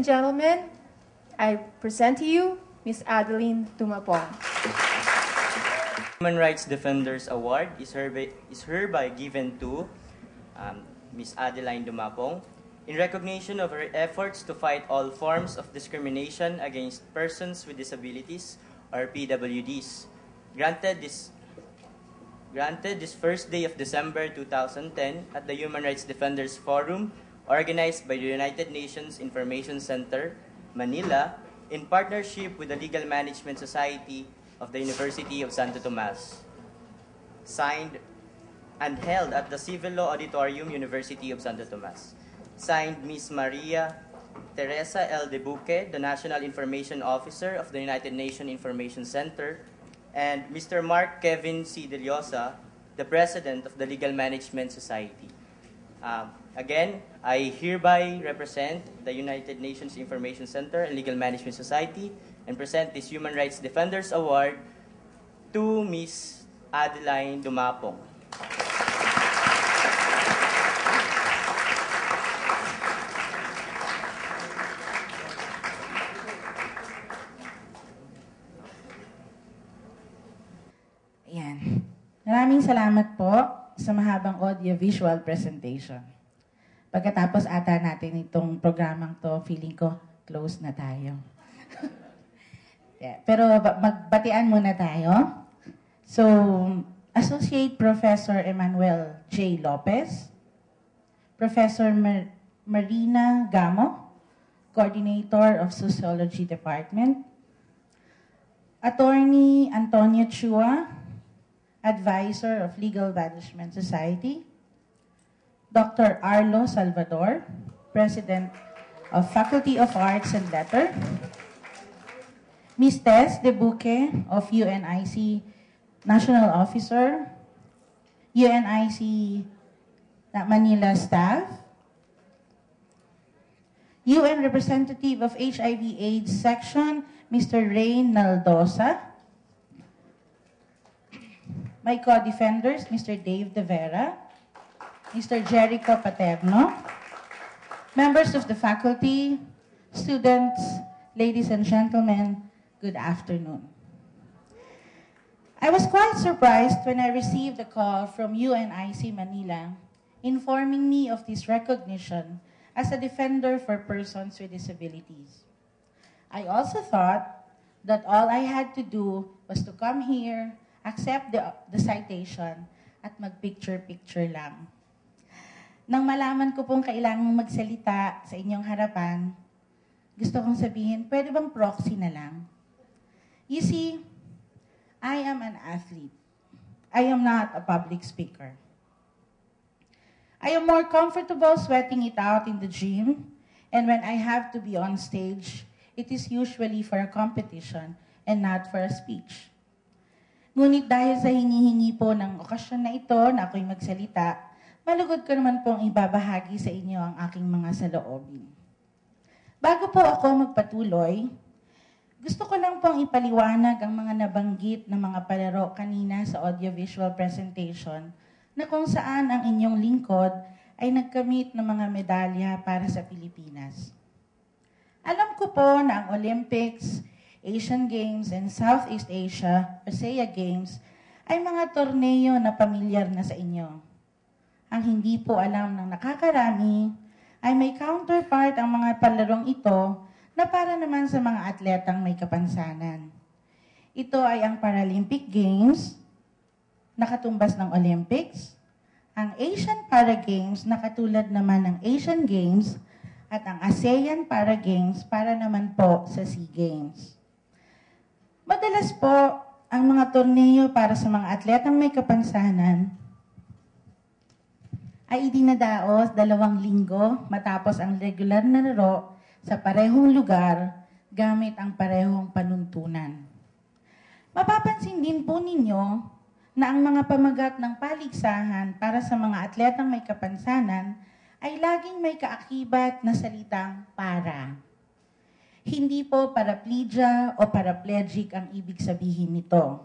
and gentlemen, I present to you Ms. Adeline Dumapong. Human Rights Defenders Award is hereby given to Ms. Adeline Dumapong in recognition of her efforts to fight all forms of discrimination against persons with disabilities, or PWDs. Granted this first day of December 2010 at the Human Rights Defenders Forum, organized by the United Nations Information Center, Manila, in partnership with the Legal Management Society of the University of Santo Tomas. Signed and held at the Civil Law Auditorium, University of Santo Tomas. Signed, Ms. Maria Teresa L. De Buque, the National Information Officer of the United Nations Information Center, and Mr. Mark Kevin C. De Llosa, the President of the Legal Management Society. Again, I hereby represent the United Nations Information Center and Legal Management Society and present this Human Rights Defenders Award to Ms. Adeline Dumapong. Ayan. Maraming salamat po sa mahabang audio-visual presentation. Pagkatapos ata natin itong programang to, feeling ko close na tayo. Yeah. Pero magbatian muna tayo. So, Associate Professor Emmanuel J. Lopez, Professor Marina Gamo, Coordinator of Sociology Department, Attorney Antonio Chua, Advisor of Legal Management Society, Dr. Arlo Salvador, President of Faculty of Arts and Letters, Ms. Tess De Buque of UNIC National Officer, UNIC Manila Staff, UN Representative of HIV/AIDS Section, Mr. Rain Naldosa, my co-defenders, Mr. Dave De Vera, Mr. Jericho Paterno, members of the faculty, students, ladies and gentlemen, good afternoon. I was quite surprised when I received a call from UNIC Manila informing me of this recognition as a defender for persons with disabilities. I also thought that all I had to do was to come here, accept the citation, at mag-picture-picture lang. Nang malaman ko pong kailangang magsalita sa inyong harapan, gusto kong sabihin, pwede bang proxy na lang? You see, I am an athlete. I am not a public speaker. I am more comfortable sweating it out in the gym, and when I have to be on stage, it is usually for a competition and not for a speech. Ngunit dahil sa hinihingi po ng okasyon na ito na ako'y magsalita, malugod ko naman pong ibabahagi sa inyo ang aking mga saloobin. Bago po ako magpatuloy, gusto ko lang pong ipaliwanag ang mga nabanggit na mga palaro kanina sa audiovisual presentation na kung saan ang inyong lingkod ay nagkamit ng mga medalya para sa Pilipinas. Alam ko po na ang Olympics, Asian Games, and Southeast Asia, ASEA Games, ay mga torneo na pamilyar na sa inyo. Ang hindi po alam ng nakakarami ay may counterpart ang mga palarong ito na para naman sa mga atletang may kapansanan. Ito ay ang Paralympic Games, nakatumbas ng Olympics, ang Asian Para Games na katulad naman ng Asian Games, at ang ASEAN Para Games para naman po sa SEA Games. Madalas po, ang mga torneo para sa mga atletang may kapansanan ay idinadaos 2 linggo matapos ang regular na laro sa parehong lugar gamit ang parehong panuntunan. Mapapansin din po ninyo na ang mga pamagat ng paligsahan para sa mga atletang may kapansanan ay laging may kaakibat na salitang para. Hindi po paraplegia o paraplegic ang ibig sabihin nito.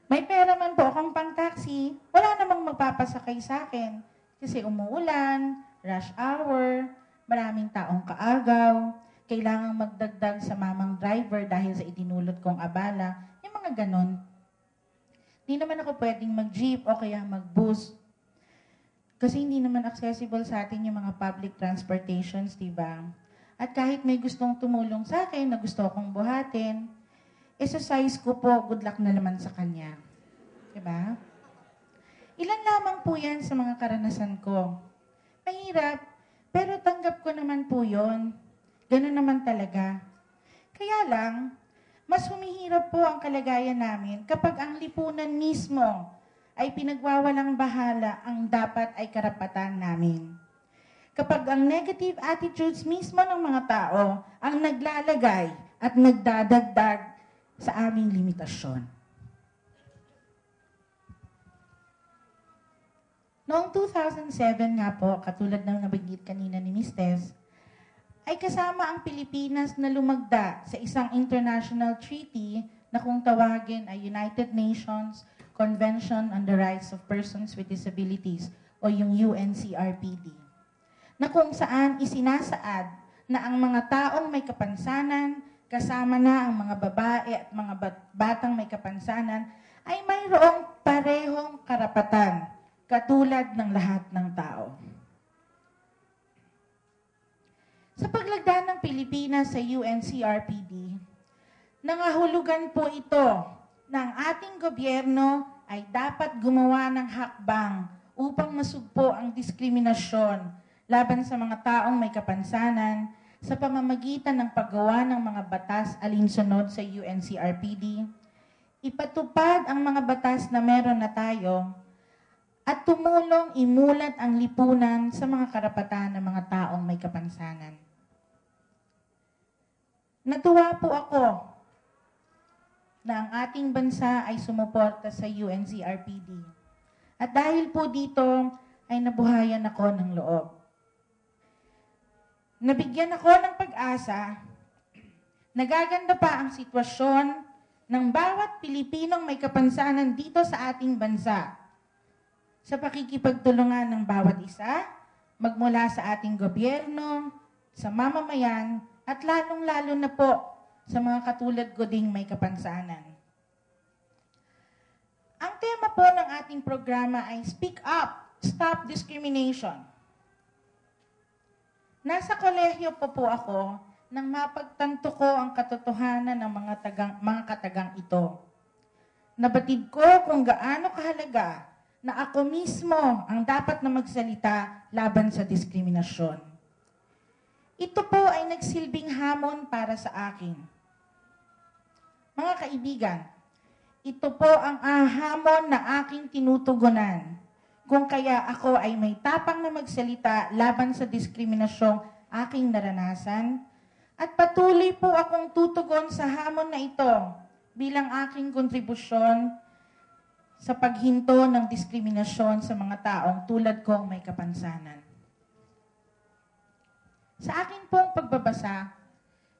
May pera man po akong pang-taxi, wala namang magpapasakay sa akin kasi umuulan, rush hour, maraming taong kaagaw, kailangang magdagdag sa mamang driver dahil sa itinulot kong abala, yung mga ganon. Hindi naman ako pwedeng mag-jeep o kaya mag-bus. Kasi hindi naman accessible sa atin yung mga public transportations, diba? At kahit may gustong tumulong sa akin na gusto akong buhatin, exercise ko po, good luck na naman sa kanya. Diba? Ilan lamang po yan sa mga karanasan ko. Mahirap, pero tanggap ko naman po yun. Ganun naman talaga. Kaya lang, mas humihirap po ang kalagayan namin kapag ang lipunan mismo ay pinagwawalang bahala ang dapat ay karapatan namin. Kapag ang negative attitudes mismo ng mga tao ang naglalagay at nagdadagdag sa aming limitasyon. Noong 2007 nga po, katulad ng nabanggit kanina ni Ms. Tess, ay kasama ang Pilipinas na lumagda sa isang international treaty na kung tawagin ay United Nations Convention on the Rights of Persons with Disabilities o yung UNCRPD, na kung saan isinasaad na ang mga taong may kapansanan, kasama na ang mga babae at mga batang may kapansanan, ay mayroong parehong karapatan, katulad ng lahat ng tao. Sa paglagda ng Pilipinas sa UNCRPD, nangahulugan po ito na ang ating gobyerno ay dapat gumawa ng hakbang upang masugpo ang diskriminasyon laban sa mga taong may kapansanan sa pamamagitan ng paggawa ng mga batas alinsunod sa UNCRPD, ipatupad ang mga batas na meron na tayo, at tumulong imulat ang lipunan sa mga karapatan ng mga taong may kapansanan. Natuwa po ako na ang ating bansa ay sumuporta sa UNCRPD. At dahil po dito ay nabuhayan ako ng loob. Nabigyan ako ng pag-asa, nagaganda pa ang sitwasyon ng bawat Pilipinong may kapansanan dito sa ating bansa sa pakikipagtulungan ng bawat isa, magmula sa ating gobyerno, sa mamamayan, at lalong-lalo na po sa mga katulad ko ding may kapansanan. Ang tema po ng ating programa ay Speak Up, Stop Discrimination. Nasa kolehiyo po ako nang mapagtanto ko ang katotohanan ng mga katagang ito. Nabatid ko kung gaano kahalaga na ako mismo ang dapat na magsalita laban sa diskriminasyon. Ito po ay nagsilbing hamon para sa akin. Mga kaibigan, ito po ang hamon na aking tinutugunan. Kung kaya ako ay may tapang na magsalita laban sa diskriminasyong aking naranasan, at patuloy po akong tutugon sa hamon na ito bilang aking kontribusyon sa paghinto ng diskriminasyon sa mga taong tulad kong may kapansanan. Sa akin pong pagbabasa,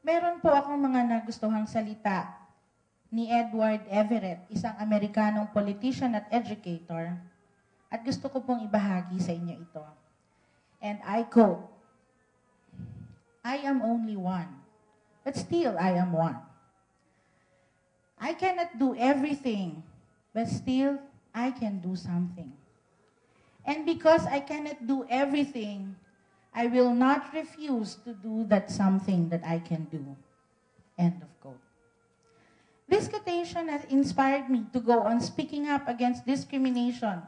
meron po akong mga nagustuhang salita ni Edward Everett, isang Amerikanong politician at educator, at gusto ko pong ibahagi sa inyo ito. And I quote, "I am only one, but still I am one. I cannot do everything, but still I can do something. And because I cannot do everything, I will not refuse to do that something that I can do." End of quote. This quotation has inspired me to go on speaking up against discrimination,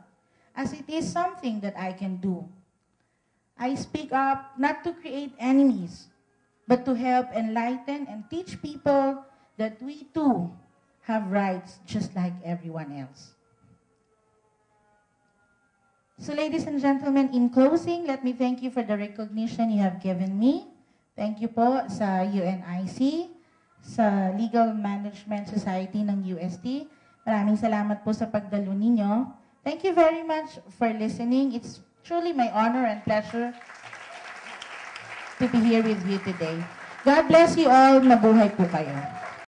as it is something that I can do. I speak up not to create enemies, but to help enlighten and teach people that we too have rights just like everyone else. So ladies and gentlemen, in closing, let me thank you for the recognition you have given me. Thank you po sa UNIC, sa Legal Management Society ng UST. Maraming salamat po sa pagdalo ninyo. Thank you very much for listening. It's truly my honor and pleasure to be here with you today. God bless you all. Mabuhay po kayo.